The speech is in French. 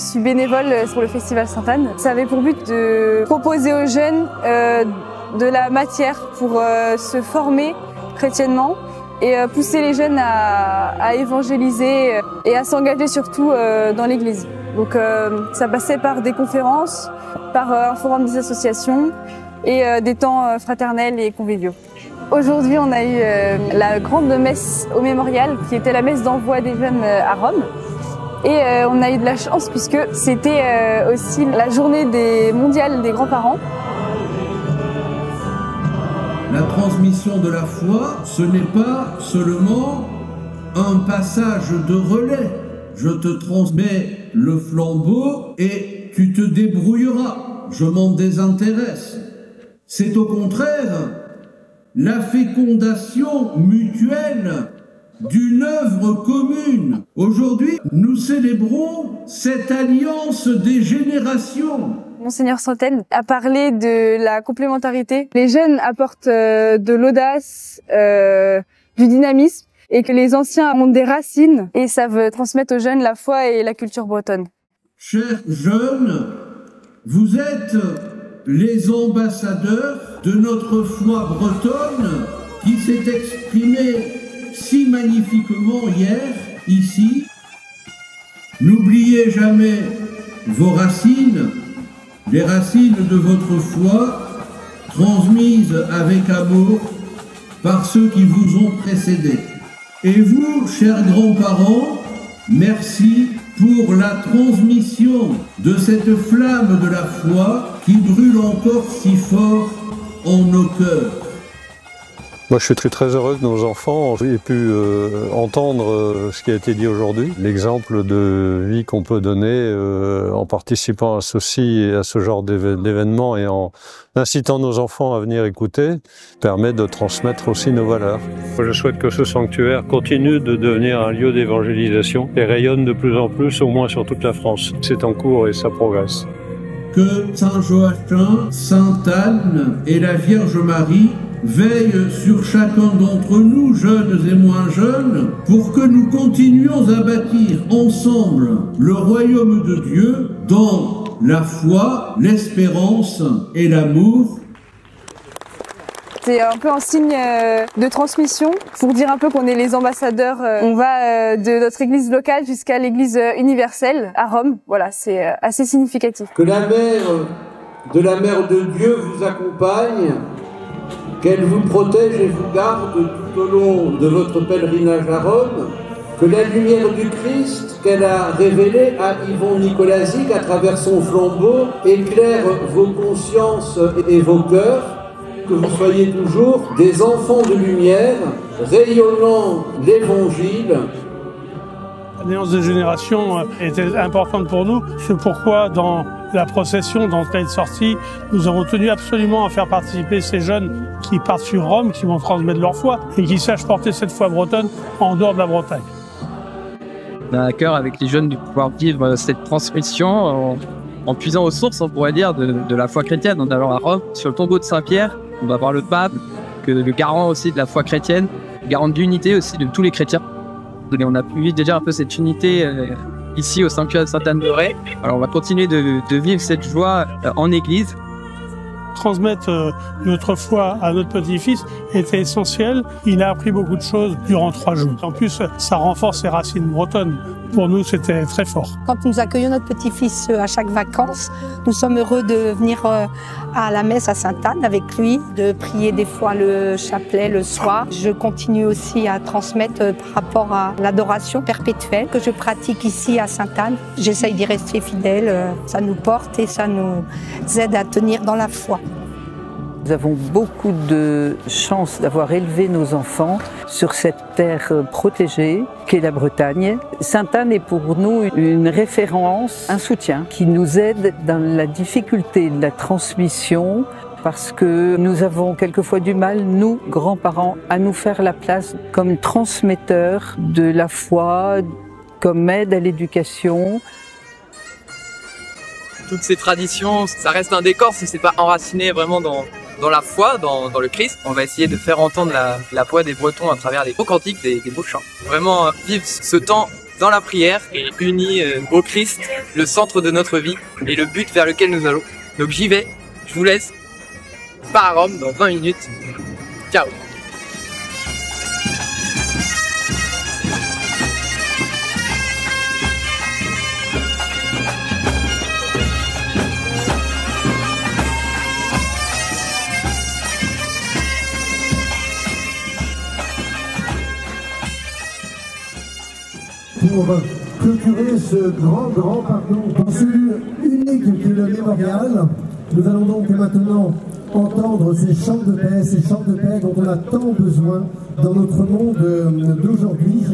suis bénévole pour le Festival Sainte-Anne. Ça avait pour but de proposer aux jeunes de la matière pour se former chrétiennement et pousser les jeunes à évangéliser et à s'engager surtout dans l'église. Donc ça passait par des conférences, par un forum des associations et des temps fraternels et conviviaux. Aujourd'hui, on a eu la grande messe au Mémorial, qui était la messe d'envoi des jeunes à Rome. Et on a eu de la chance puisque c'était aussi la journée mondiale des grands-parents. La transmission de la foi, ce n'est pas seulement un passage de relais. Je te transmets le flambeau et tu te débrouilleras. Je m'en désintéresse. C'est au contraire la fécondation mutuelle d'une œuvre commune. Aujourd'hui, nous célébrons cette alliance des générations. Monseigneur Santaine a parlé de la complémentarité. Les jeunes apportent de l'audace, du dynamisme, et que les anciens ont des racines et savent transmettre aux jeunes la foi et la culture bretonne. Chers jeunes, vous êtes les ambassadeurs de notre foi bretonne qui s'est exprimée si magnifiquement hier, ici. N'oubliez jamais vos racines, les racines de votre foi, transmises avec amour par ceux qui vous ont précédés. Et vous, chers grands-parents, merci pour la transmission de cette flamme de la foi qui brûle encore si fort en nos cœurs. Moi, je suis très heureux que nos enfants aient pu entendre ce qui a été dit aujourd'hui. L'exemple de vie qu'on peut donner en participant à ceci et à ce genre d'événements et en incitant nos enfants à venir écouter permet de transmettre aussi nos valeurs. Je souhaite que ce sanctuaire continue de devenir un lieu d'évangélisation et rayonne de plus en plus, au moins sur toute la France. C'est en cours et ça progresse. Que Saint Joachim, Sainte Anne et la Vierge Marie veillent sur chacun d'entre nous, jeunes et moins jeunes, pour que nous continuions à bâtir ensemble le royaume de Dieu dans la foi, l'espérance et l'amour. C'est un peu un signe de transmission pour dire un peu qu'on est les ambassadeurs. On va de notre église locale jusqu'à l'église universelle à Rome. Voilà, c'est assez significatif. Que la mère de Dieu vous accompagne, qu'elle vous protège et vous garde tout au long de votre pèlerinage à Rome, que la lumière du Christ qu'elle a révélée à Yvon Nicolazic à travers son flambeau éclaire vos consciences et vos cœurs, que vous soyez toujours des enfants de lumière, rayonnant l'Évangile. L'alliance des générations était importante pour nous. C'est pourquoi dans la procession d'entrée et de sortie, nous avons tenu absolument à faire participer ces jeunes qui partent sur Rome, qui vont transmettre leur foi et qui sachent porter cette foi bretonne en dehors de la Bretagne. On a à cœur avec les jeunes de pouvoir vivre cette transmission en puisant aux sources, on pourrait dire, de la foi chrétienne. En allant à Rome, sur le tombeau de Saint-Pierre, on va voir le pape, que le garant aussi de la foi chrétienne, garant de l'unité aussi de tous les chrétiens. Et on a pu vivre déjà un peu cette unité ici au sanctuaire de Sainte-Anne-de-Ré. Alors on va continuer de vivre cette joie en église. Transmettre notre foi à notre petit-fils était essentiel. Il a appris beaucoup de choses durant 3 jours. En plus, ça renforce ses racines bretonnes. Pour nous, c'était très fort. Quand nous accueillons notre petit-fils à chaque vacances, nous sommes heureux de venir à la messe à Sainte-Anne avec lui, de prier des fois le chapelet le soir. Je continue aussi à transmettre par rapport à l'adoration perpétuelle que je pratique ici à Sainte-Anne. J'essaye d'y rester fidèle. Ça nous porte et ça nous aide à tenir dans la foi. Nous avons beaucoup de chance d'avoir élevé nos enfants sur cette terre protégée qu'est la Bretagne. Sainte-Anne est pour nous une référence, un soutien qui nous aide dans la difficulté de la transmission parce que nous avons quelquefois du mal, nous, grands-parents, à nous faire la place comme transmetteurs de la foi, comme aide à l'éducation. Toutes ces traditions, ça reste un décor si c'est pas enraciné vraiment dans la foi, dans le Christ. On va essayer de faire entendre la foi des Bretons à travers les beaux cantiques, des beaux chants. Vraiment vivre ce temps dans la prière et unis au Christ, le centre de notre vie et le but vers lequel nous allons. Donc j'y vais, je vous laisse. Je pars à Rome dans 20 minutes. Ciao. Pour clôturer ce grand pardon, consul unique qui est le mémorial, nous allons donc maintenant entendre ces chants de paix dont on a tant besoin dans notre monde d'aujourd'hui.